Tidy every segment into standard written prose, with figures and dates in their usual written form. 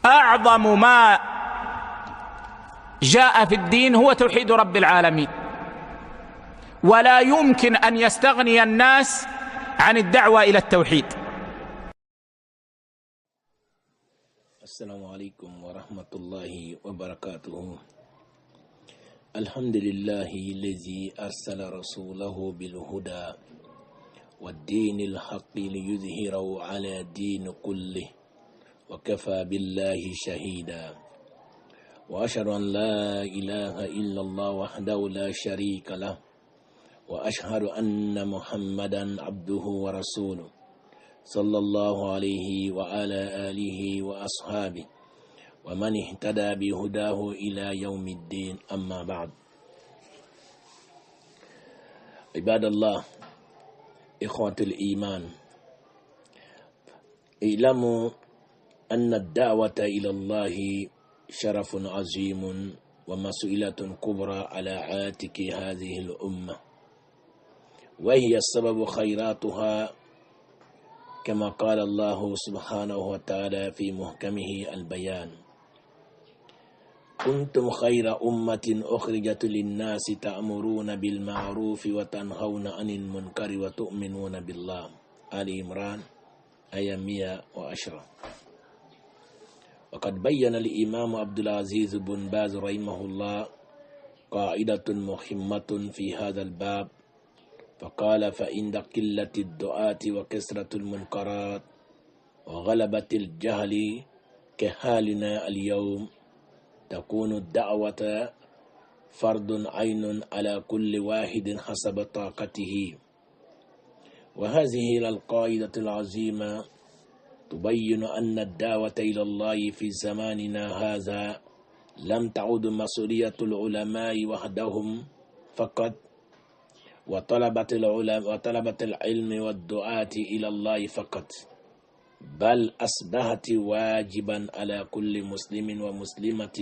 أعظم ما جاء في الدين هو توحيد رب العالمين، ولا يمكن أن يستغني الناس عن الدعوة إلى التوحيد. السلام عليكم ورحمة الله وبركاته. الحمد لله الذي أرسل رسوله بالهدى والدين الحق ليظهره على دين كله وكفى بالله شهيدا، وأشهد أن لا إله إلا الله وحده لا شريك له، وأشهد أن محمدا عبده ورسوله صلى الله عليه وعلى آله وأصحابه ومن اهتدى بهداه إلى يوم الدين. أما بعد، عباد الله إخوة الإيمان، اعلموا أن الدعوة إلى الله شرف عظيم ومسؤولية كبرى على عاتق هذه الأمة، وهي السبب خيراتها كما قال الله سبحانه وتعالى في محكمه البيان: كنتم خير أمة أخرجت للناس تأمرون بالمعروف وتنهون عن المنكر وتؤمنون بالله. آل عمران آية 110. وقد بين الإمام عبد العزيز بن باز رحمه الله قاعدة مهمة في هذا الباب، فقال: فإن قلة الدعاة وكثرة المنكرات وغلبة الجهل كحالنا اليوم تكون الدعوة فرض عين على كل واحد حسب طاقته. وهذه القاعدة العظيمة تبين أن الدعوة إلى الله في زماننا هذا لم تعد مسؤولية العلماء وحدهم فقط وطلبة العلم والدعاة إلى الله فقط، بل أصبحت واجبا على كل مسلم ومسلمة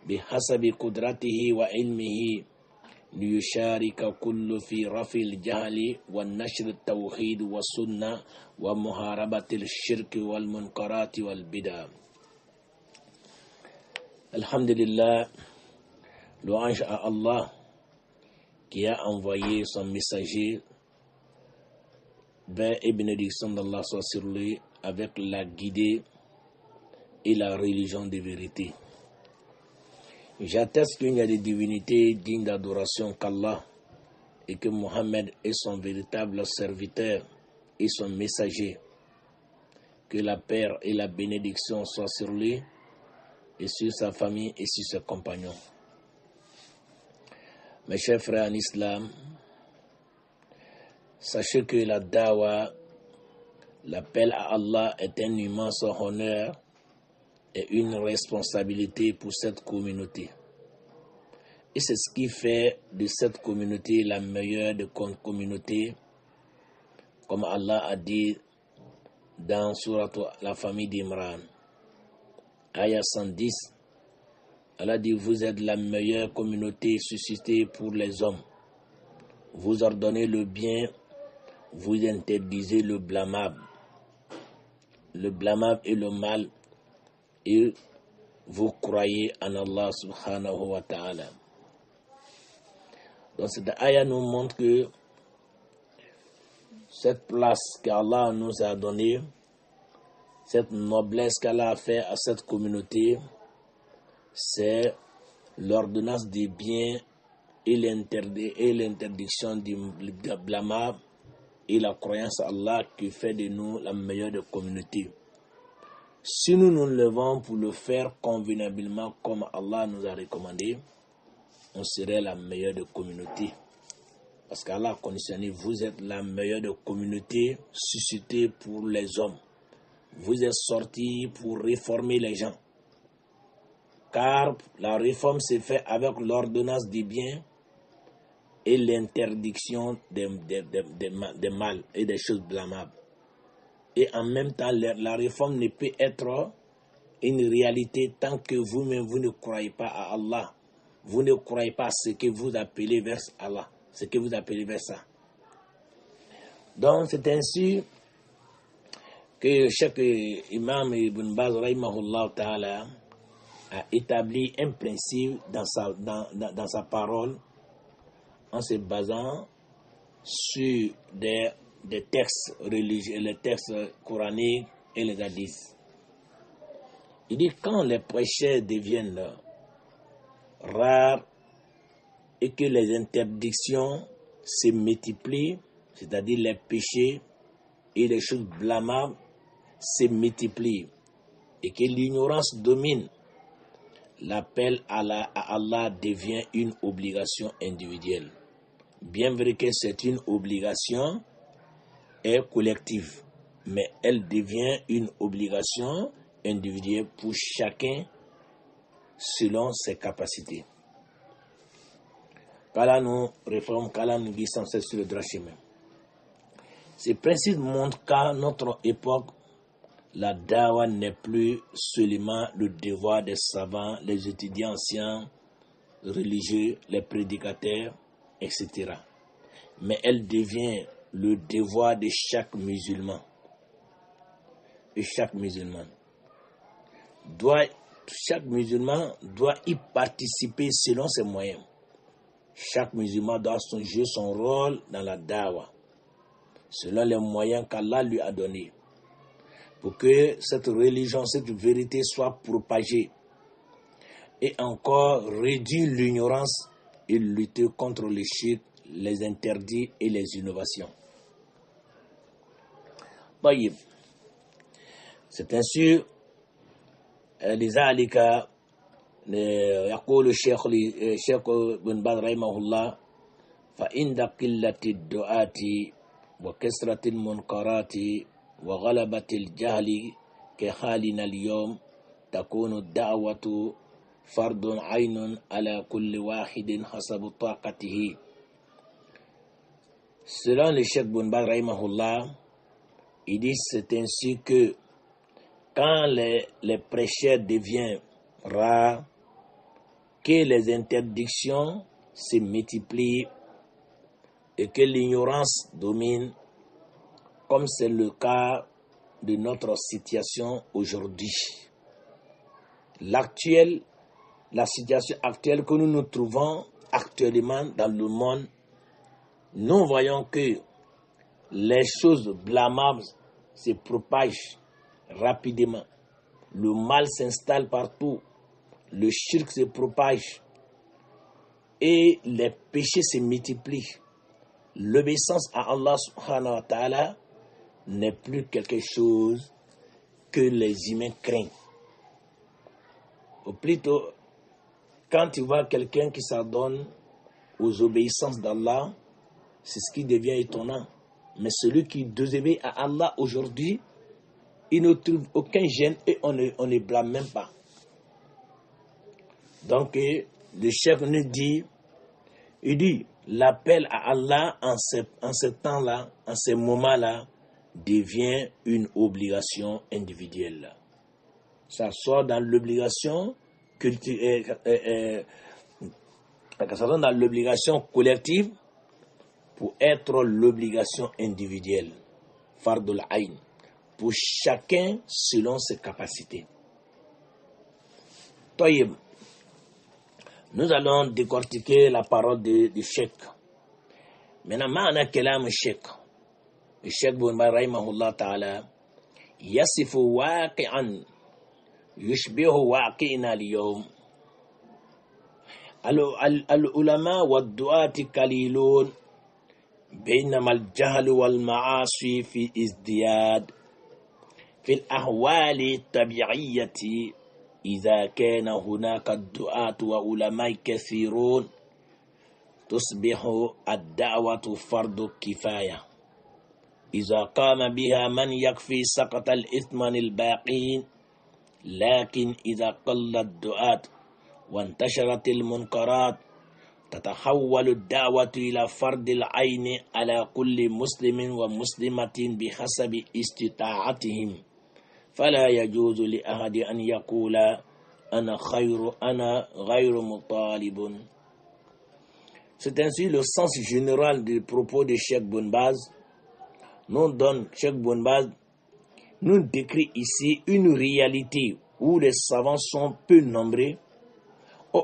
بحسب قدرته وعلمه ليشارك كل في رفع الجهل ونشر التوحيد والسنة ومحاربة الشرك والمنكرات والبدع. الحمد لله, louange à Allah qui a envoyé son messager vers et bénédiction d'Allah soit sur lui avec la guidée et la religion de vérité. J'atteste qu'il y a des divinités dignes d'adoration qu'Allah et que Mohammed est son véritable serviteur et son messager. Que la paix et la bénédiction soient sur lui et sur sa famille et sur ses compagnons. Mes chers frères en islam, sachez que la dawa, l'appel à Allah, est un immense honneur et une responsabilité pour cette communauté. Et c'est ce qui fait de cette communauté la meilleure des communautés, comme Allah a dit dans Surat la famille d'Imran, Ayah 110. Allah dit: vous êtes la meilleure communauté suscitée pour les hommes. Vous ordonnez le bien, vous interdisez le blâmable et le mal, et vous croyez en Allah subhanahu wa ta'ala. Donc cette ayah nous montre que cette place qu'Allah nous a donnée, cette noblesse qu'Allah a fait à cette communauté, c'est l'ordonnance des biens et l'interdiction du blâmable et la croyance à Allah qui fait de nous la meilleure des communautés. Si nous nous levons pour le faire convenablement comme Allah nous a recommandé, on serait la meilleure des communautés. Parce qu'Allah a conditionné: vous êtes la meilleure des communautés suscitée pour les hommes. Vous êtes sortis pour réformer les gens. Car la réforme se fait avec l'ordonnance des biens et l'interdiction des mal et des choses blâmables. Et en même temps, la réforme ne peut être une réalité tant que vous-même vous ne croyez pas à Allah. Vous ne croyez pas à ce que vous appelez vers Allah, ce que vous appelez vers ça. Donc c'est ainsi que chaque imam Ibn Baz rahimahullah ta'ala a établi un principe dans sa parole en se basant sur des textes religieux, les textes coraniques et les hadiths. Il dit quand les péchés deviennent rares et que les interdictions se multiplient, c'est-à-dire les péchés et les choses blâmables se multiplient et que l'ignorance domine, l'appel à Allah devient une obligation individuelle. Bien vrai que c'est une obligation collective, mais elle devient une obligation individuelle pour chacun selon ses capacités. Qu'Allah nous réforme, qu'Allah nous guide sans cesse sur le droit chemin. Ces principes montrent qu'à notre époque, la dawa n'est plus seulement le devoir des savants, les étudiants anciens, religieux, les prédicateurs, etc. Mais elle devient le devoir de chaque musulman. Et chaque musulman doit y participer selon ses moyens. Chaque musulman doit jouer son rôle dans la dawa, selon les moyens qu'Allah lui a donnés, pour que cette religion, cette vérité soit propagée et encore réduire l'ignorance et lutter contre les shirk, les interdits et les innovations. طيب. C'est ainsi لذلك يقول الشيخ بن باز رحمه الله فإن قلة الدعاة وكثرة المنكرات وغلبة الجهل كحالنا اليوم تكون الدعوة فرض عين على كل واحد حسب طاقته. Selon le Cheikh Ibn Baz rahimahullah, il dit c'est ainsi que quand les prêcheurs deviennent rares, que les interdictions se multiplient et que l'ignorance domine, comme c'est le cas de notre situation aujourd'hui. La situation actuelle que nous nous trouvons actuellement dans le monde, nous voyons que les choses blâmables se propagent rapidement. Le mal s'installe partout. Le shirk se propage. Et les péchés se multiplient. L'obéissance à Allah subhanahu wa ta'ala n'est plus quelque chose que les humains craignent. Ou plutôt, quand tu vois quelqu'un qui s'adonne aux obéissances d'Allah, c'est ce qui devient étonnant. Mais celui qui désobéit à Allah aujourd'hui, il ne trouve aucun gêne et on ne blâme même pas. Donc, le chef nous dit, il dit, l'appel à Allah en ce temps-là, en ce moment-là, devient une obligation individuelle. Ça sort dans l'obligation dans l'obligation collective pour être l'obligation individuelle, fardul ayn, pour chacun selon ses capacités. Taïb, nous allons décortiquer la parole du Cheikh. Maintenant, ma'ana kalam Cheikh. Le Cheikh Ibn Baz rahimahullah ta'ala yasifu waqi'an yushbihu waqi'na al-yawm. العلماء والدعاة قليلون بينما الجهل والمعاصي في ازدياد في الأحوال الطبيعية إذا كان هناك الدعاة وعلماء كثيرون تصبح الدعوة فرض كفاية إذا قام بها من يكفي سقط الإثمان الباقين لكن إذا قل الدعاة وانتشرت المنكرات تتحول الدعوة إلى فرض العين على كل مسلم ومسلمة بحسب استطاعتهم فلا يجوز لأحد أن يقول أنا غير مطالب. C'est ainsi le sens général des propos de Cheikh Ibn Baz. Nous donne Cheikh Ibn Baz nous décrit ici une réalité où les savants sont peu nombreux,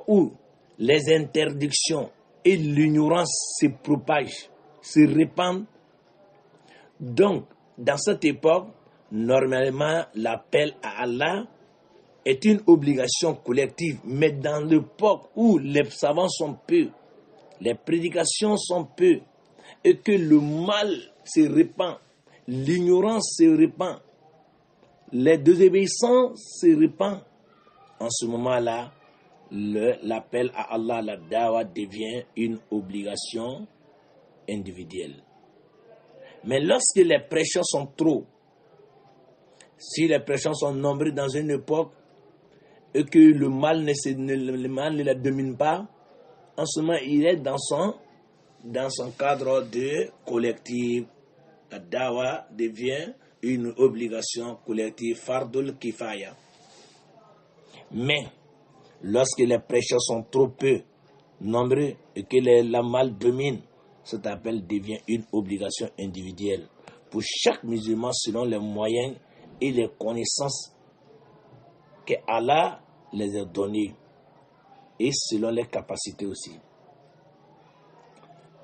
où les interdictions et l'ignorance se propagent, se répandent. Donc, dans cette époque, normalement, l'appel à Allah est une obligation collective, mais dans l'époque où les savants sont peu, les prédications sont peu, et que le mal se répand, l'ignorance se répand, les désobéissances se répandent, en ce moment-là, l'appel à Allah, la dawa, devient une obligation individuelle. Mais lorsque les prêcheurs sont trop, si les prêcheurs sont nombreux dans une époque et que le mal ne les domine pas, en ce moment, il est dans son cadre de collectif. La dawa devient une obligation collective, fardul kifaya. Mais, lorsque les prêcheurs sont trop peu nombreux et que la mal domine, cet appel devient une obligation individuelle pour chaque musulman selon les moyens et les connaissances que Allah les a donnés et selon les capacités aussi.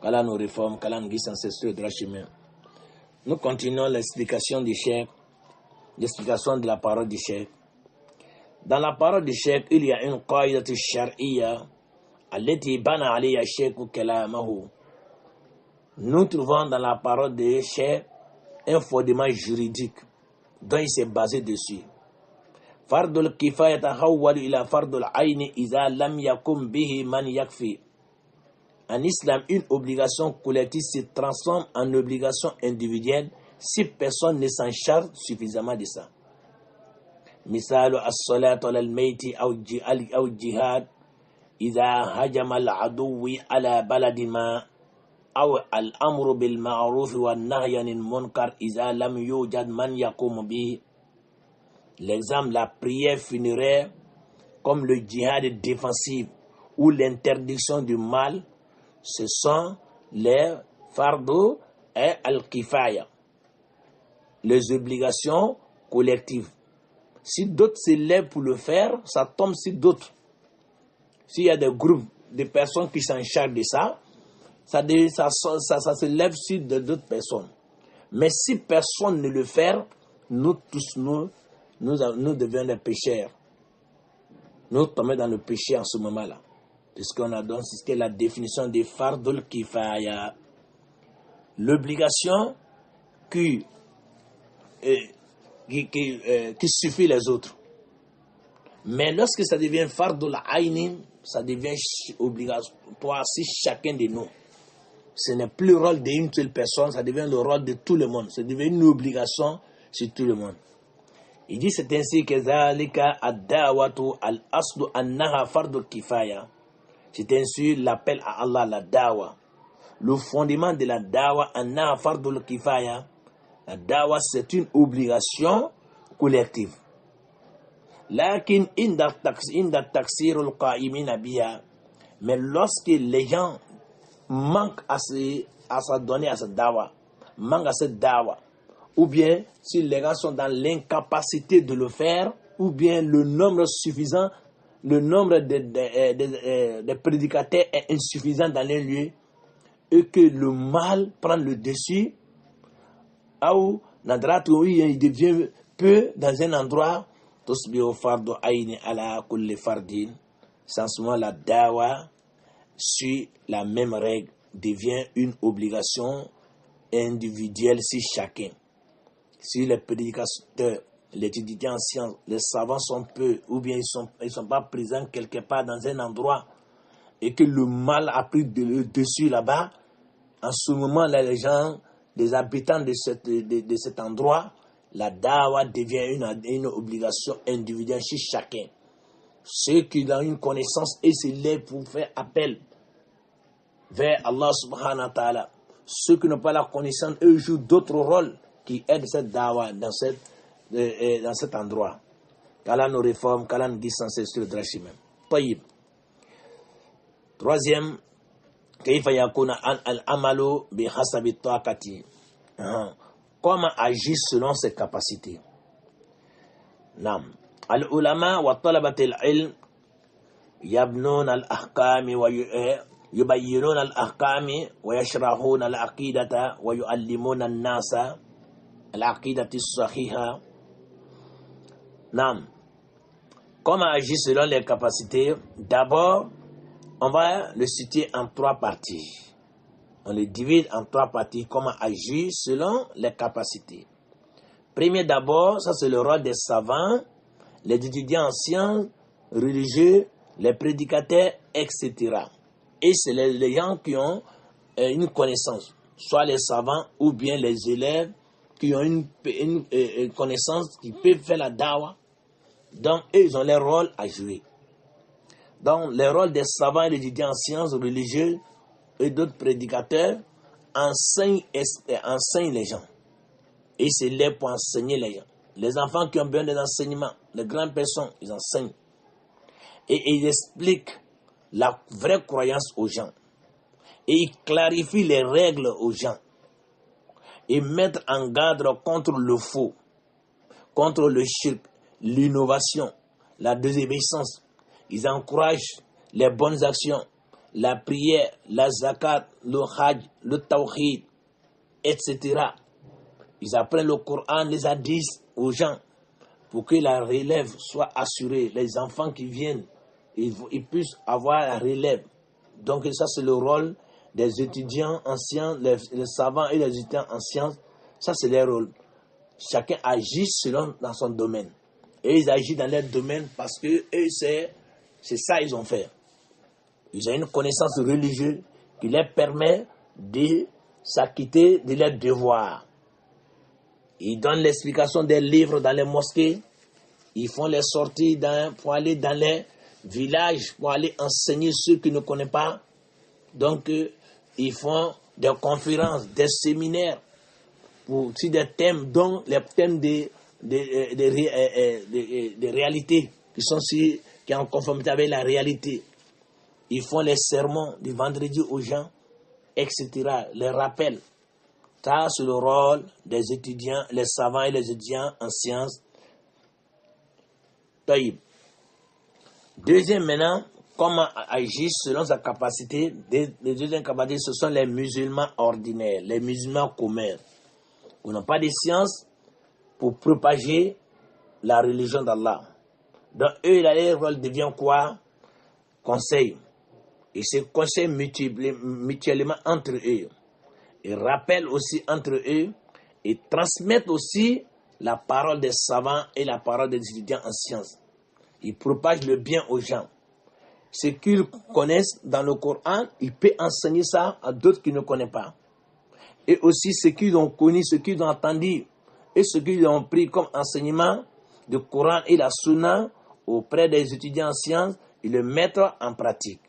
Qu'Allah nous réforme, qu'Allah nous guide sans cesse sur le droit chemin. Nous continuons l'explication du cheikh, l'explication de la parole du cheikh. Dans la parole du cheikh, il y a une qaïdatu shar'iyya allati bana alayha shaykhu kalamahu. Nous trouvons dans la parole du cheikh un fondement juridique dont il s'est basé dessus. Fardul kifaya tahawwal ila fardul ayni idha lam yakum bihi man yakfi. En islam, une obligation collective se transforme en obligation individuelle si personne ne s'en charge suffisamment de ça. مثال الصلاة على الميت أو الجهاد إذا هجم العدو على بلد ما أو الأمر بالمعروف والنهي عن المنكر إذا لم يوجد من يقوم به. L'exemple, la prière funéraire comme le djihad défensif ou l'interdiction du mal, ce sont les fardos et al-kifaya, les obligations collectives. Si d'autres se lèvent pour le faire, ça tombe sur d'autres. S'il y a des groupes de personnes qui s'en chargent de ça, ça se lève sur d'autres personnes. Mais si personne ne le fait, nous tous, nous devenons des pécheurs. Nous tombons dans le péché en ce moment-là. Puisqu'on a donné ce qu'est la définition de fardul kifaya. L'obligation qui suffit les autres. Mais lorsque ça devient fardul aynin, ça devient obligatoire si chacun de nous. Ce n'est plus le rôle d'une seule personne, ça devient le rôle de tout le monde. Ça devient une obligation sur tout le monde. Il dit c'est ainsi que zalika ad-da'watu al-aslu annaha fardul kifaya. C'est ainsi l'appel à Allah, la dawa. Le fondement de la dawa annaha fardul kifaya. La dawa, c'est une obligation collective. Lakin inda taksirul qa'imina biha. Mais lorsque les gens manquent à se donner à cette dawa, manquent à cette dawa, ou bien si les gens sont dans l'incapacité de le faire, ou bien le nombre suffisant, le nombre de prédicateurs est insuffisant dans les lieux, et que le mal prend le dessus, ou il devient peu dans un endroit, tusbihu fardu ayni ala kulli fardin. Sans ce moment, la dawa suit la même règle, devient une obligation individuelle si chacun. Si les prédicateurs, les étudiants en sciences, les savants sont peu, ou bien ils sont pas présents quelque part dans un endroit, et que le mal a pris le dessus là-bas, en ce moment-là, les gens, les habitants de cet endroit, la dawa devient une obligation individuelle chez chacun. Ceux qui ont une connaissance et se lèvent pour faire appel vers Allah subhanahu wa ta'ala. Ceux qui n'ont pas la connaissance, eux jouent d'autres rôles qui aident cette dawa dans cet endroit. Qu'Allah nous réforme, qu'Allah nous guide sans cesse sur le droit chemin. Taïb. Troisième, kayfa yakuna al-amalu bi hasabi taqati. Comment agir selon ses capacités. نعم. العلماء وطلبة العلم يبنون الأحكام ويبينون الأحكام ويشرحون العقيدة ويعلمون الناس العقيدة الصحيحة. نعم. Comment agir selon les capacités? D'abord, on va le citer en 3 parties. On le divise en 3 parties. Comment agir selon les capacités? Premier d'abord, ça c'est le rôle des savants, les étudiants en sciences, religieux, les prédicateurs, etc. Et c'est les gens qui ont une connaissance, soit les savants ou bien les élèves qui ont une connaissance, qui peuvent faire la dawa. Donc, eux, ils ont leur rôle à jouer. Donc, le rôle des savants et des étudiants en sciences religieuses et d'autres prédicateurs enseignent les gens. Et c'est là pour enseigner les gens. Les enfants qui ont besoin des enseignements, les grandes personnes, ils enseignent. Et ils expliquent la vraie croyance aux gens. Et ils clarifient les règles aux gens. Ils mettent en garde contre le faux, contre le shirk, l'innovation, la désobéissance. Ils encouragent les bonnes actions, la prière, la zakat, le hajj, le tawhid, etc. Ils apprennent le Coran, les hadiths aux gens pour que la relève soit assurée. Les enfants qui viennent, ils puissent avoir la relève. Donc ça c'est le rôle des étudiants en sciences, les savants et les étudiants en sciences. Ça c'est leur rôle. Chacun agit selon dans son domaine. Et ils agissent dans leur domaine parce que eux, c'est ça qu'ils ont fait. Ils ont une connaissance religieuse qui leur permet de s'acquitter de leurs devoirs. Ils donnent l'explication des livres dans les mosquées. Ils font les sorties pour aller dans les villages, pour aller enseigner ceux qui ne connaissent pas. Donc, ils font des conférences, des séminaires, pour des thèmes, dont les thèmes des réalités qui sont en conformité avec la réalité. Ils font les sermons du vendredi aux gens, etc. Les rappels. Ça, c'est le rôle des étudiants, les savants et les étudiants en sciences. Taïb. Deuxième maintenant, comment agir selon sa capacité. Les deuxièmes capacités, ce sont les musulmans ordinaires, les musulmans communs. Ils n'ont pas de science pour propager la religion d'Allah. Donc eux, leur rôle devient quoi? Conseil. Ils se conseillent mutuellement entre eux. Ils rappellent aussi entre eux. Ils transmettent aussi la parole des savants et la parole des étudiants en sciences. Ils propagent le bien aux gens. Ce qu'ils connaissent dans le Coran, ils peuvent enseigner ça à d'autres qui ne connaissent pas. Et aussi ce qu'ils ont connu, ce qu'ils ont entendu et ce qu'ils ont pris comme enseignement du Coran et la Sunna auprès des étudiants en sciences, ils le mettent en pratique.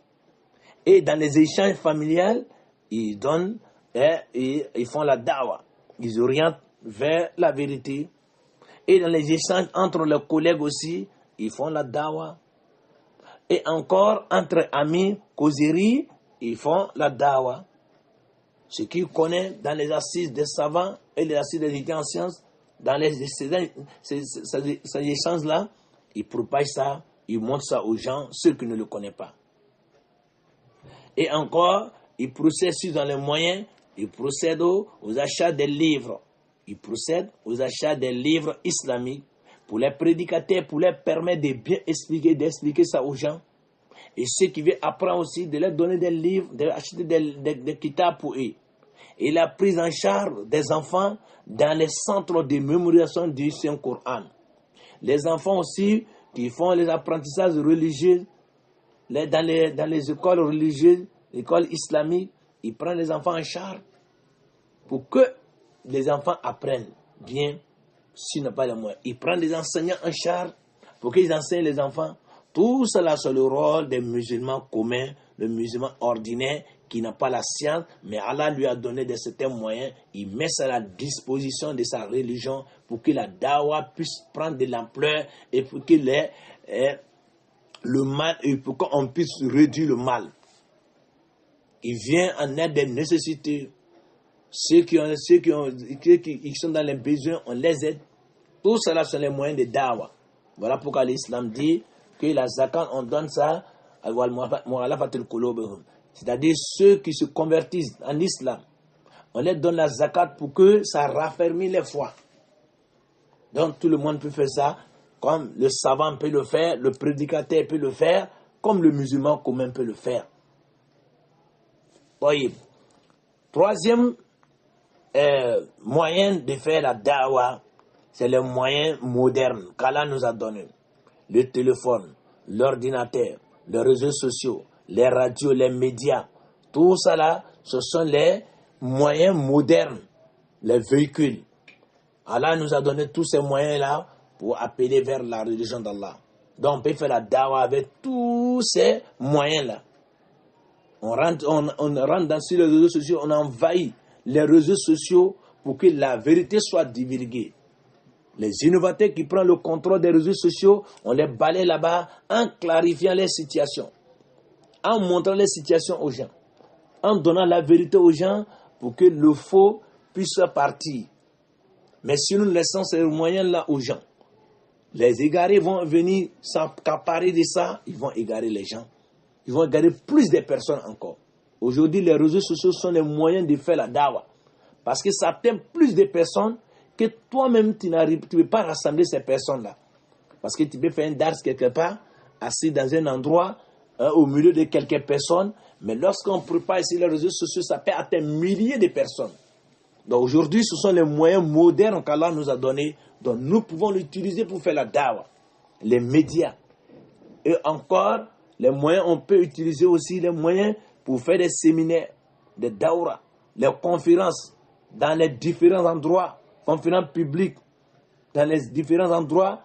Et dans les échanges familiales, ils donnent et ils font la dawa. Ils orientent vers la vérité. Et dans les échanges entre les collègues aussi, ils font la dawa. Et encore, entre amis, causerie, ils font la dawa. Ce qu'ils connaissent dans les assises des savants et les assises des étudiants en sciences, dans ces échanges-là, ils propagent ça, ils montrent ça aux gens, ceux qui ne le connaissent pas. Et encore, ils procèdent dans les moyens, ils procèdent aux achats des livres. Ils procèdent aux achats des livres islamiques pour les prédicateurs, pour leur permettre de bien expliquer, d'expliquer ça aux gens. Et ceux qui veulent apprendre aussi, de leur donner des livres, d'acheter des kitabs pour eux. Et la prise en charge des enfants dans les centres de mémorisation du Saint-Coran. Les enfants aussi qui font les apprentissages religieux dans les écoles religieuses, l'école islamique, ils prennent les enfants en charge pour que les enfants apprennent bien, s'ils n'ont pas les moyens. Ils prennent les enseignants en charge pour qu'ils enseignent les enfants. Tout cela, c'est le rôle des musulmans communs, le musulman ordinaire qui n'a pas la science, mais Allah lui a donné de certains moyens. Il met ça à la disposition de sa religion pour que la dawa puisse prendre de l'ampleur et pour que le mal, et pour qu'on puisse réduire le mal. Il vient en aide des nécessités. Ceux qui sont dans les besoins, on les aide. Tout cela sont les moyens de dawa. Voilà pourquoi l'islam dit que la zakat, on donne ça, c'est-à-dire ceux qui se convertissent en islam. On leur donne la zakat pour que ça raffermit les foi. Donc tout le monde peut faire ça, comme le savant peut le faire, le prédicateur peut le faire, comme le musulman commun peut le faire. Voyez. Troisième moyen de faire la da'wah, c'est le moyen moderne qu'Allah nous a donné. Le téléphone, l'ordinateur, les réseaux sociaux, les radios, les médias, tout ça là, ce sont les moyens modernes, les véhicules. Allah nous a donné tous ces moyens-là pour appeler vers la religion d'Allah. Donc on peut faire la da'wah avec tous ces moyens-là. On rentre sur les réseaux sociaux, on envahit les réseaux sociaux pour que la vérité soit divulguée. Les innovateurs qui prennent le contrôle des réseaux sociaux, on les balaye là-bas en clarifiant les situations, en montrant les situations aux gens, en donnant la vérité aux gens pour que le faux puisse partir. Mais si nous laissons ces moyens-là aux gens, les égarés vont venir s'accaparer de ça, ils vont égarer les gens. Ils vont égarer plus de personnes encore. Aujourd'hui, les réseaux sociaux sont les moyens de faire la dawa. Parce que ça atteint plus de personnes que toi-même, tu ne peux pas rassembler ces personnes-là. Parce que tu peux faire un dars quelque part, assis dans un endroit, au milieu de quelques personnes. Mais lorsqu'on prépare ici les réseaux sociaux, ça peut atteindre milliers de personnes. Donc aujourd'hui, ce sont les moyens modernes qu'Allah nous a donnés, dont nous pouvons l'utiliser pour faire la dawa. Les médias. Et encore, les moyens, on peut utiliser aussi les moyens pour faire des séminaires, des dawras, les conférences dans les différents endroits, conférences publiques dans les différents endroits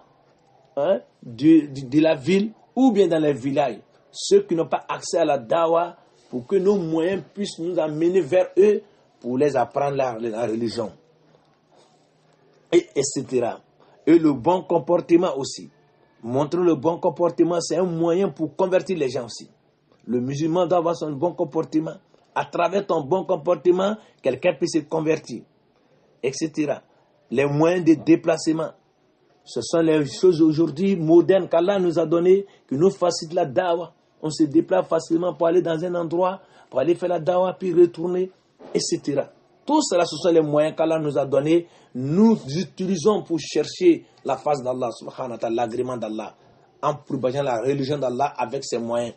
de la ville ou bien dans les villages. Ceux qui n'ont pas accès à la dawa, pour que nos moyens puissent nous amener vers eux pour les apprendre la religion. Etc. Et le bon comportement aussi. Montrer le bon comportement, c'est un moyen pour convertir les gens aussi. Le musulman doit avoir son bon comportement. À travers ton bon comportement, quelqu'un peut se convertir, etc. Les moyens de déplacement. Ce sont les choses aujourd'hui modernes qu'Allah nous a données, qui nous facilitent la dawa. On se déplace facilement pour aller dans un endroit, pour aller faire la dawa, puis retourner, etc. Tout cela, ce sont les moyens qu'Allah nous a donnés. Nous utilisons pour chercher la face d'Allah, subhanahu wa ta'ala, l'agrément d'Allah, en propageant la religion d'Allah avec ces moyens.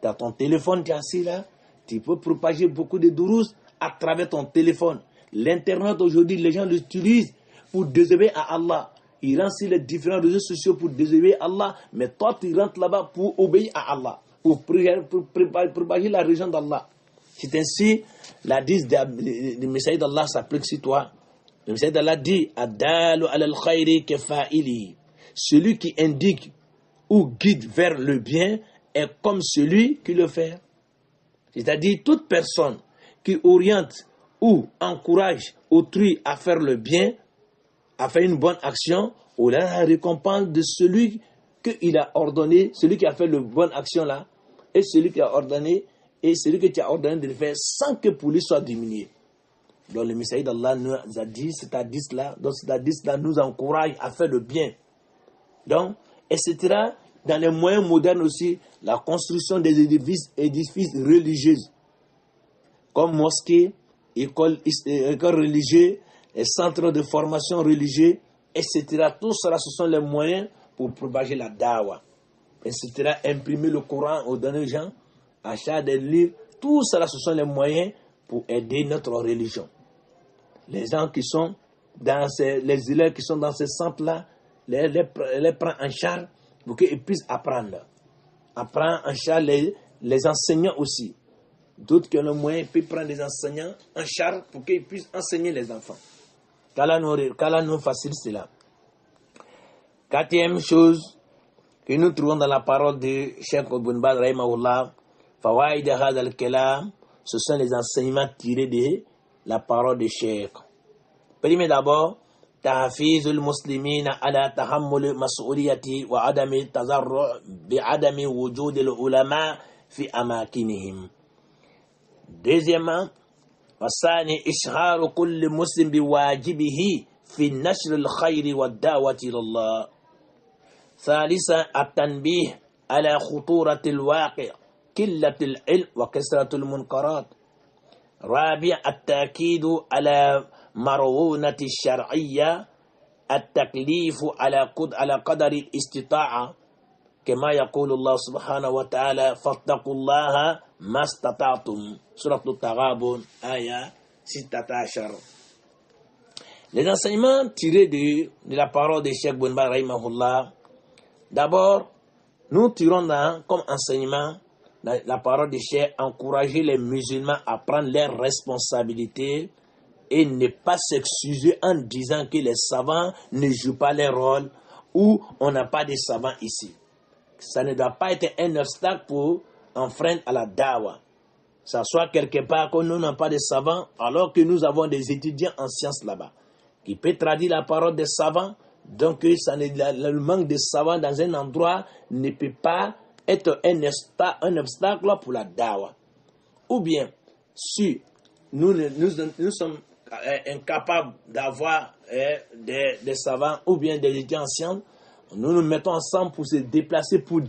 Dans ton téléphone, tu es assis là, tu peux propager beaucoup de durous à travers ton téléphone. L'internet aujourd'hui, les gens l'utilisent pour désobéir à Allah. Ils rentrent sur les différents réseaux sociaux pour désobéir à Allah, mais toi, tu rentres là-bas pour obéir à Allah, pour propager la religion d'Allah. C'est ainsi, la dise du messager d'Allah s'applique sur toi. Le messager d'Allah dit, Addalu alal khayri kefa'ili. Celui qui indique ou guide vers le bien est comme celui qui le fait. C'est-à-dire, toute personne qui oriente ou encourage autrui à faire le bien, à faire une bonne action, on a la récompense de celui qu'il a ordonné, celui qui a fait la bonne action là, et celui qui a ordonné, et celui que tu as ordonné de le faire sans que pour lui soit diminué. Donc le messager d'Allah nous a dit, cet hadith-là, nous encourage à faire le bien. Donc, etc. Dans les moyens modernes aussi, la construction des édifices religieux, comme mosquées, écoles religieuses, les centres de formation religieux, etc. Tout cela, ce sont les moyens pour propager la dawa, etc. Imprimer le Coran aux derniers gens, achat des livres, tout cela, ce sont les moyens pour aider notre religion. Les gens qui sont dans les élèves qui sont dans ces centres-là, les prend en charge pour qu'ils puissent apprendre. Apprendre en charge les enseignants aussi. D'autres qui ont le moyen peuvent prendre les enseignants en charge pour qu'ils puissent enseigner les enfants. Qu'Allah nous facilite cela. Quatrième chose que nous trouvons dans la parole de Cheikh Ibn Baz rahimahullah, Fawaïd hadha al-kalam, ce sont les enseignements tirés de la parole de Cheikh. Premier d'abord, تحفيز المسلمين على تحمل مسؤولية وعدم التذرع بعدم وجود العلماء في أماكنهم. Deuxièmement, والثاني إشعار كل مسلم بواجبه في نشر الخير والدعوة إلى الله. ثالثا التنبيه على خطورة الواقع قلة العلم وكثرة المنكرات. رابع التأكيد على مرونة الشرعية، التكليف على قدر الاستطاعة، كما يقول الله سبحانه وتعالى فاتقوا الله ما استطعتم. سورة التغابن آية 16. Les enseignements tirés de la parole de Cheikh Boun Baz rahimahullah. D'abord, nous tirons comme enseignement la parole de Cheikh, encourager les musulmans à prendre leurs responsabilités et ne pas s'excuser en disant que les savants ne jouent pas leur rôle ou on n'a pas de savants ici. Ça ne doit pas être un obstacle pour enfreindre à la dawa. Ça soit quelque part que nous n'avons pas de savants alors que nous avons des étudiants en sciences là-bas qui peut traduire la parole des savants. Donc le manque de savants dans un endroit ne peut pas être un obstacle pour la dawa. Ou bien, si nous sommes incapables d'avoir des savants ou bien des étudiants en sciences, nous nous mettons ensemble pour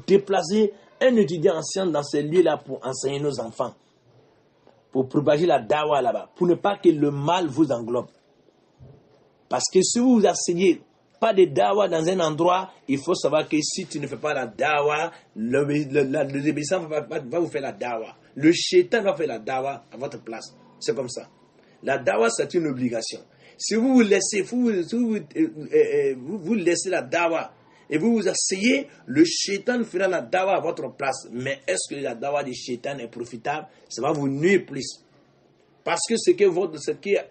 déplacer un étudiant en sciences dans ces lieux-là pour enseigner nos enfants, pour propager la dawa là-bas, pour ne pas que le mal vous englobe. Parce que si vous enseignez pas de dawa dans un endroit, il faut savoir que si tu ne fais pas la dawa, l'obéissant va vous faire la dawa. Le shaitan va faire la dawa à votre place. C'est comme ça. La dawa, c'est une obligation. Si vous laissez la dawa et vous vous asseyez, le shaitan fera la dawa à votre place. Mais est-ce que la dawa du shaitan est profitable? Ça va vous nuire plus. Parce que ce qui est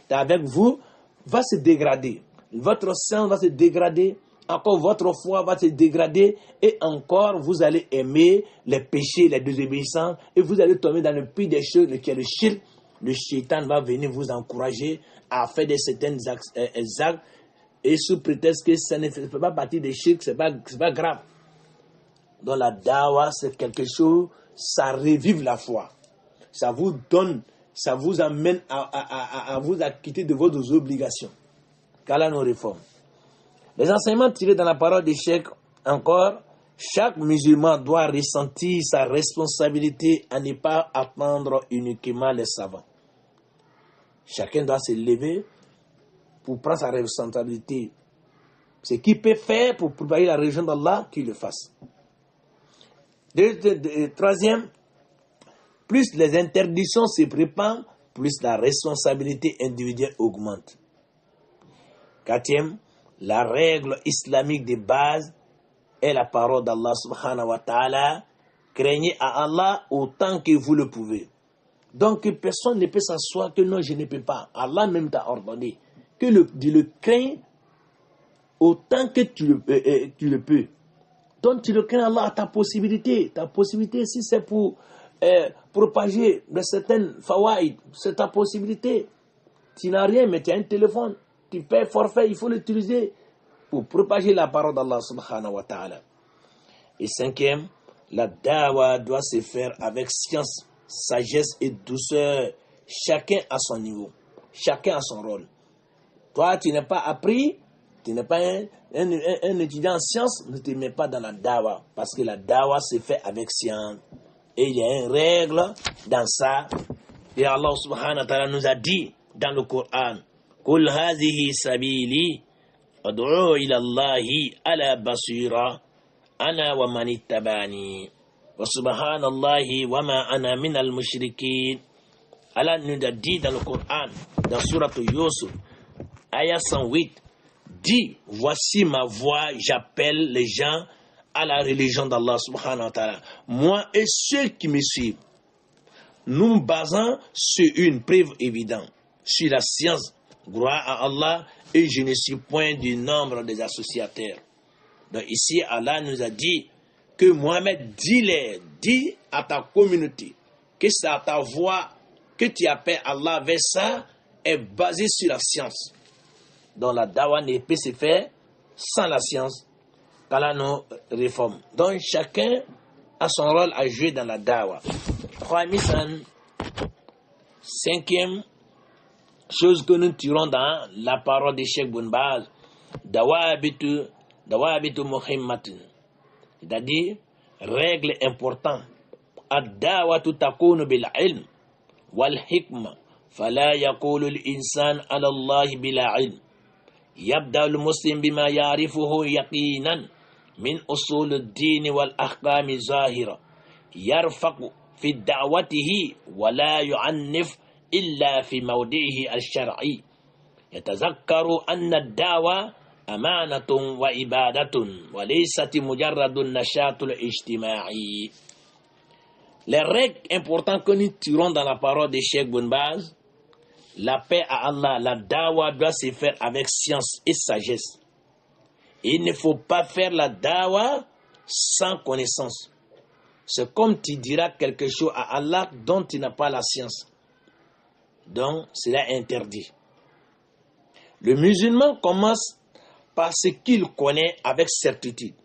avec vous va se dégrader. Votre sang va se dégrader. Encore votre foi va se dégrader. Et encore vous allez aimer les péchés, les désobéissances. Et vous allez tomber dans le pire des choses qui est le shirk. Le shaitan va venir vous encourager à faire certains actes. Et sous prétexte que ça ne fait pas partie des shirk, c'est pas grave. Donc la dawa, c'est quelque chose, ça revive la foi. Ça vous donne, ça vous amène à vous acquitter de vos obligations. Qu'Allah nous réforme. Les enseignements tirés dans la parole de Cheikh, encore, chaque musulman doit ressentir sa responsabilité à ne pas attendre uniquement les savants. Chacun doit se lever pour prendre sa responsabilité. Ce qu'il peut faire pour propager la religion d'Allah, qu'il le fasse. Troisième, plus les interdictions se préparent, plus la responsabilité individuelle augmente. Quatrième, la règle islamique de base est la parole d'Allah subhanahu wa ta'ala. Craignez à Allah autant que vous le pouvez. Donc personne ne peut s'asseoir que non, je ne peux pas. Allah même t'a ordonné que de le craindre autant que tu le peux. Donc tu le crains Allah à ta possibilité. Ta possibilité, si c'est pour propager de certaines fawaïd, c'est ta possibilité. Tu n'as rien, mais tu as un téléphone. Tu paies forfait, il faut l'utiliser pour propager la parole d'Allah subhanahu wa ta'ala. Et cinquième, la dawa doit se faire avec science, sagesse et douceur. Chacun à son niveau. Chacun a son rôle. Toi, tu n'es pas appris, tu n'es pas un étudiant en sciences, ne te mets pas dans la dawa. Parce que la dawa se fait avec science. Et il y a une règle dans ça. Et Allah subhanahu wa ta'ala nous a dit dans le Coran, قل هذه سبيلي أدعو إلى الله على بصيرة أنا ومن اتبعني وسبحان الله وما أنا من المشركين. Allah nous a dit dans le Coran, dans Surat Yusuf, ayat 108, dit, voici ma voix, j'appelle les gens à la religion d'Allah subhanahu wa ta'ala. Moi et ceux qui me suivent, nous nous basons sur une preuve évidente, sur la science. Gloire à Allah, et je ne suis point du nombre des associateurs. Donc ici, Allah nous a dit que Mohamed, dis à ta communauté que c'est à ta voix que tu appelles Allah vers ça est basée sur la science. Donc la dawa ne peut se faire sans la science. qu'Allah nous réforme. Donc chacun a son rôle à jouer dans la dawa. Cinquième chose que nous tirons dans la parole de Cheikh Boun Baz, dawabitu muhimmatin, c'est-à-dire règle importante. Ad-da'watu takunu bil ilm wal hikma fala yaqulu al insan ala Allah bila ilm. يبدأ المسلم بما يعرفه يقينا من أصول الدين والأحكام الظاهرة، يرفق في دعوته ولا يعنف إلا في موضعه الشرعي، يتذكر أن الدعوة أمانة وعبادة وليست مجرد النشاط الاجتماعي. Les règles importantes que nous tirons dans la parole de Cheikh Ibn Baz: la paix à Allah, la dawa doit se faire avec science et sagesse. Il ne faut pas faire la dawa sans connaissance. C'est comme tu diras quelque chose à Allah dont tu n'as pas la science. Donc, cela est interdit. Le musulman commence par ce qu'il connaît avec certitude.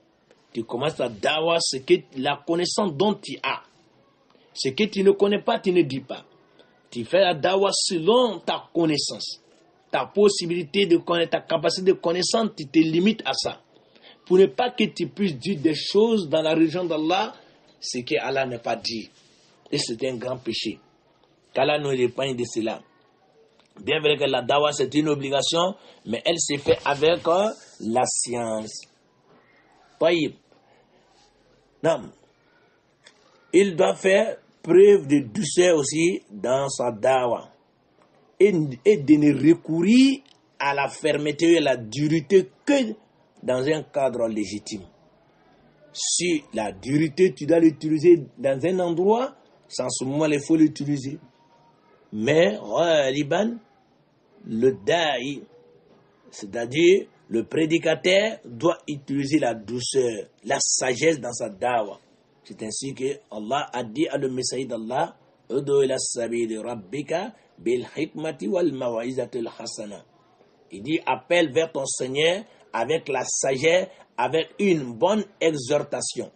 Tu commences la dawa, la connaissance dont tu as. Ce que tu ne connais pas, tu ne dis pas. Tu fais la dawa selon ta connaissance, ta possibilité de connaître, ta capacité de connaissance, tu te limites à ça. Pour ne pas que tu puisses dire des choses dans la religion d'Allah, ce que Allah n'a pas dit. Et c'est un grand péché. Qu'Allah nous épargne de cela. Bien vrai que la dawa c'est une obligation, mais elle se fait avec la science. Taïb. Non. Il doit faire preuve de douceur aussi dans sa dawa et de ne recourir à la fermeté et à la dureté que dans un cadre légitime. Si la dureté, tu dois l'utiliser dans un endroit, sans ce moment, il faut l'utiliser. Mais, Liban, le da'i, c'est-à-dire le prédicateur, doit utiliser la douceur, la sagesse dans sa dawa. C'est ainsi que Allah a dit à le messager d'Allah: Udu ila sabili rabbika bil hikmati wal mawa'izatil hasana. Il dit: appelle vers ton Seigneur avec la sagesse, avec une bonne exhortation.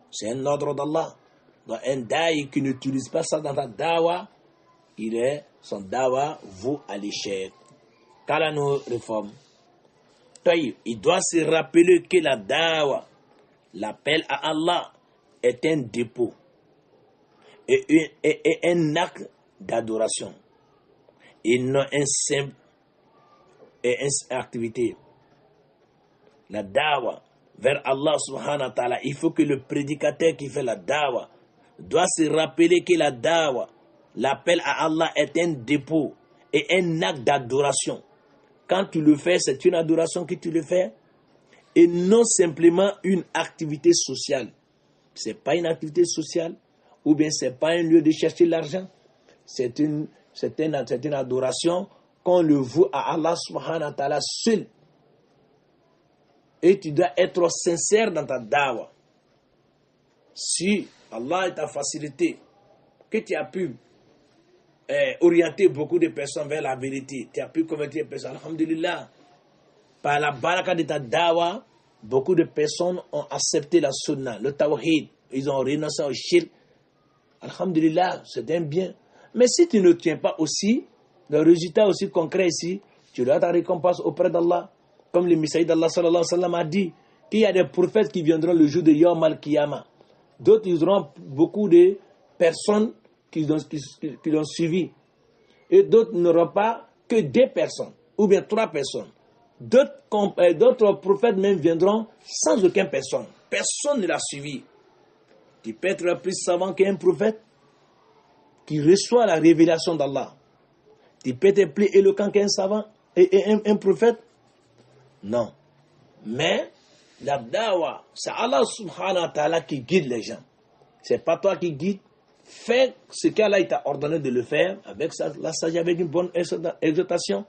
C'est un ordre d'Allah. Donc un da'i qui n'utilise pas ça dans ta dawa, son dawa vaut à l'échec. Qu'Allah nous réforme. Il doit se rappeler que la dawa, l'appel à Allah, est un dépôt et un acte d'adoration et non un simple activité. La dawa vers Allah subhanahu wa ta'ala, il faut que le prédicateur qui fait la dawa doit se rappeler que la dawa, l'appel à Allah, est un dépôt et un acte d'adoration. Quand tu le fais, c'est une adoration que tu le fais et non simplement une activité sociale. Ce n'est pas une activité sociale, ou bien ce n'est pas un lieu de chercher l'argent. C'est une adoration qu'on le voue à Allah subhanahu wa ta'ala seul. Et tu dois être sincère dans ta dawa. Si Allah t'a facilité, que tu as pu orienter beaucoup de personnes vers la vérité, tu as pu convertir les personnes, alhamdulillah, par la baraka de ta dawa, beaucoup de personnes ont accepté la sunna, le tawhid. Ils ont renoncé au shirk. Alhamdulillah, c'est un bien. Mais si tu ne tiens pas aussi, le résultat aussi concret ici, tu dois ta récompense auprès d'Allah. Comme le messager d'Allah sallallahu alayhi wa sallam a dit, qu'il y a des prophètes qui viendront le jour de Yawm al-Qiyamah. D'autres, ils auront beaucoup de personnes qui l'ont suivi. Et d'autres n'auront pas que 2 personnes, ou bien 3 personnes. D'autres prophètes même viendront sans aucune personne. Personne ne l'a suivi. Tu peux être plus savant qu'un prophète qui reçoit la révélation d'Allah. Tu peux être plus éloquent qu'un savant et un prophète. Non. Mais la dawa, c'est Allah subhanahu wa ta'ala qui guide les gens. C'est pas toi qui guide. Fais ce qu'Allah t'a ordonné de le faire avec la sagesse, avec une bonne exhortation.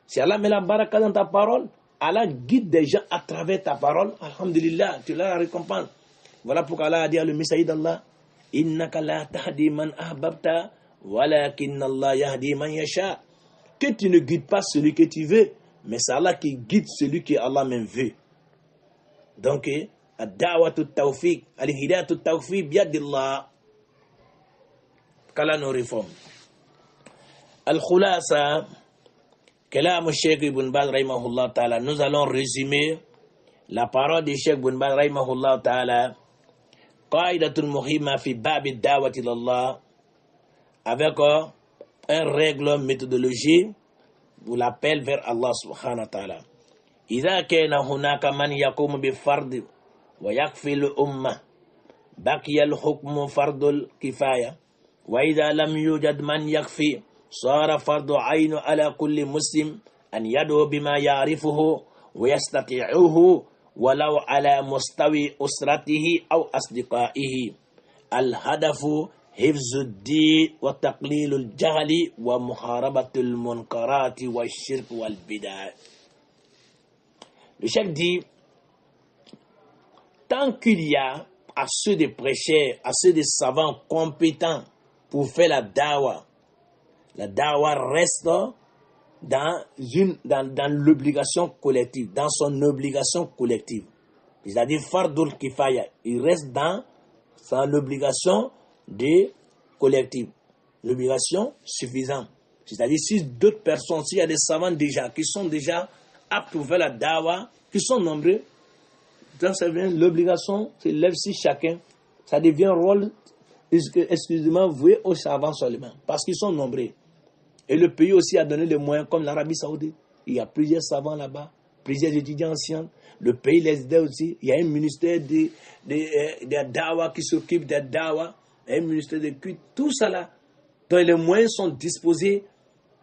Si Allah met la baraka dans ta parole, Allah guide des gens à travers ta parole. Alhamdulillah, tu l'as la récompense. Voilà pourquoi Allah a dit à le messager d'Allah: Innaka la tahdi man ahbabta, walakinna Allah yahdi man yasha. Que tu ne guides pas celui que tu veux, mais c'est Allah qui guide celui que Allah même veut. Donc, ad-da'watu tawfiq, al-hidayatu tawfiq biyadillah. Qu'Allah nous réforme. Al-khulasa, Kalam Cheikh Ibn Baz rahimahullah ta'ala. Nous allons résumer la parole de Cheikh Ibn Baz rahimahullah ta'ala. Qa'idatul muhimma fi bab ad-da'wati ila Allah, avec un règle méthodologie pour l'appel vers Allah subhanahu wa ta'ala. إذا كان هناك من يقوم بفرض ويكفي الأمة بقي الحكم فرض الكفاية، وإذا لم يوجد من يكفي صار فرض عين على كل مسلم أن يدعو بما يعرفه ويستطيعه ولو على مستوى أسرته أو أصدقائه. الهدف حفظ الدين وتقليل الجهل ومحاربة المنكرات والشرك والبدع. Le chef dit, tant qu'il y a assez de prêcheurs, assez de savants compétents pour faire la dawa reste dans l'obligation collective, dans son obligation collective. C'est-à-dire, fardul kifaya, il reste dans l'obligation de collective, l'obligation suffisante. C'est-à-dire, si d'autres personnes, s'il y a des savants déjà, qui sont déjà aptes pour faire la dawa, qui sont nombreux, dans l'obligation se lève si chacun, ça devient rôle, excusez-moi, voué aux savants seulement, parce qu'ils sont nombreux. Et le pays aussi a donné les moyens, comme l'Arabie Saoudite. Il y a plusieurs savants là-bas, plusieurs étudiants anciens. Le pays les aide aussi. Il y a un ministère de dawa qui s'occupe des dawa, un ministère de culte, tout ça là. Donc les moyens sont disposés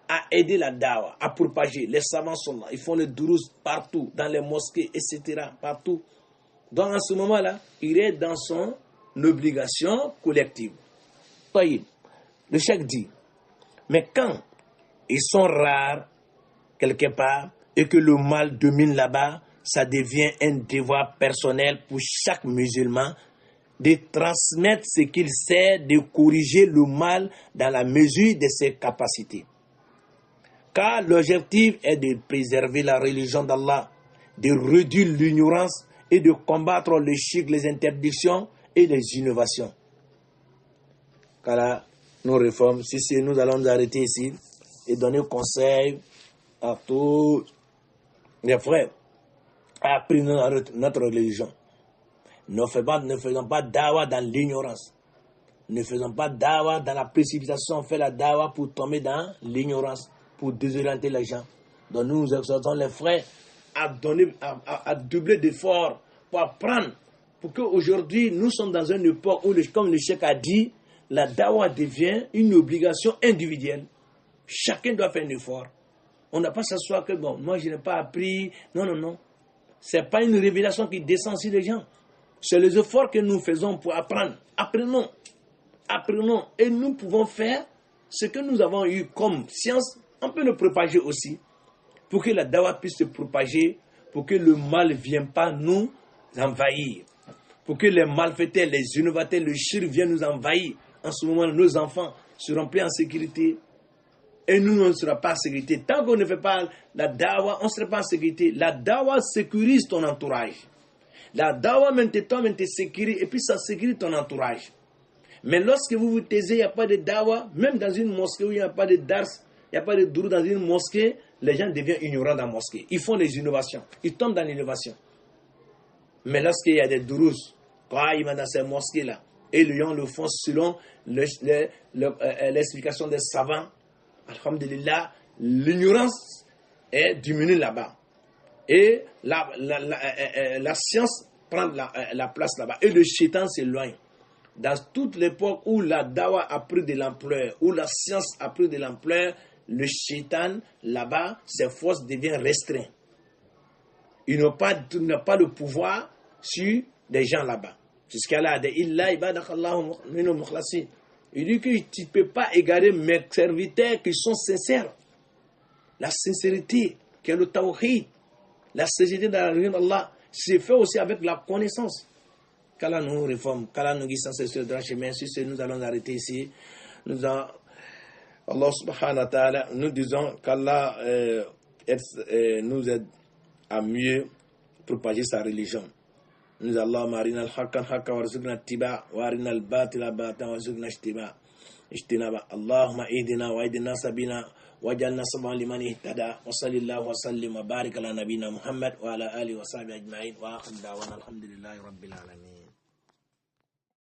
à aider la dawa, à propager. Les savants sont là, ils font les durous partout, dans les mosquées, etc., partout. Donc en ce moment-là, il est dans son obligation collective. Le cheikh dit, mais quand ils sont rares quelque part et que le mal domine là-bas, ça devient un devoir personnel pour chaque musulman de transmettre ce qu'il sait, de corriger le mal dans la mesure de ses capacités. Car l'objectif est de préserver la religion d'Allah, de réduire l'ignorance et de combattre le shirk, les interdictions et les innovations. Car là, nos réformes, si nous allons nous arrêter ici et donner conseil à tous les frères à apprendre notre religion. Ne faisons pas dawa dans l'ignorance. Ne faisons pas dawa dans la précipitation. On fait la dawa pour tomber dans l'ignorance, pour désorienter les gens. Donc nous exhortons les frères à doubler d'efforts pour apprendre. Pour qu'aujourd'hui, nous sommes dans une époque où, comme le cheikh a dit, la dawa devient une obligation individuelle. Chacun doit faire un effort. On n'a pas s'asseoir que, bon, moi je n'ai pas appris. Non, non, non. Ce n'est pas une révélation qui descend sur les gens. C'est les efforts que nous faisons pour apprendre. Apprenons. Apprenons. Et nous pouvons faire ce que nous avons eu comme science. On peut le propager aussi. Pour que la dawa puisse se propager. Pour que le mal ne vienne pas nous envahir. Pour que les malfaiteurs, les innovateurs, le shirk viennent nous envahir. En ce moment, nos enfants seront plus en sécurité. Et nous, on ne sera pas en sécurité. Tant qu'on ne fait pas la dawa, on ne sera pas en sécurité. La dawa sécurise ton entourage. La dawa maintenant te sécurise et puis ça sécurise ton entourage. Mais lorsque vous vous taisez, il n'y a pas de dawa, même dans une mosquée où il n'y a pas de dars, il n'y a pas de dourou dans une mosquée, les gens deviennent ignorants dans la mosquée. Ils font des innovations. Ils tombent dans l'innovation. Mais lorsqu'il y a des dourous, quand ils vont dans ces mosquées-là, et les gens le font selon l'explication des savants, alhamdulillah, l'ignorance est diminuée là-bas. Et la science prend la place là-bas. Et le shaitan s'éloigne. Dans toute l'époque où la dawa a pris de l'ampleur, où la science a pris de l'ampleur, le shaitan là-bas, ses forces deviennent restreintes. Il n'a pas le pouvoir sur des gens là-bas. Jusqu'à là, il dit que tu ne peux pas égarer mes serviteurs qui sont sincères. La sincérité, qui est le tawhid, la sincérité dans la religion d'Allah, c'est fait aussi avec la connaissance. Qu'Allah nous réforme, qu'Allah nous guide sans cesse dans le chemin. Si nous allons arrêter ici, Allah subhanahu wa ta'ala, nous disons qu'Allah nous aide à mieux propager sa religion. Nous Allahumma arina al-haqqa haqqa warzuqna ittiba wa arina al-batila batilan warzuqna ijtinaba. Allahumma ihdina wa ihdina sabina واجعلنا سبحا لمن اهتدى وصلى الله وسلم وبارك على نبينا محمد وعلى آله وصحبه أجمعين وآخر دعوانا الحمد لله رب العالمين.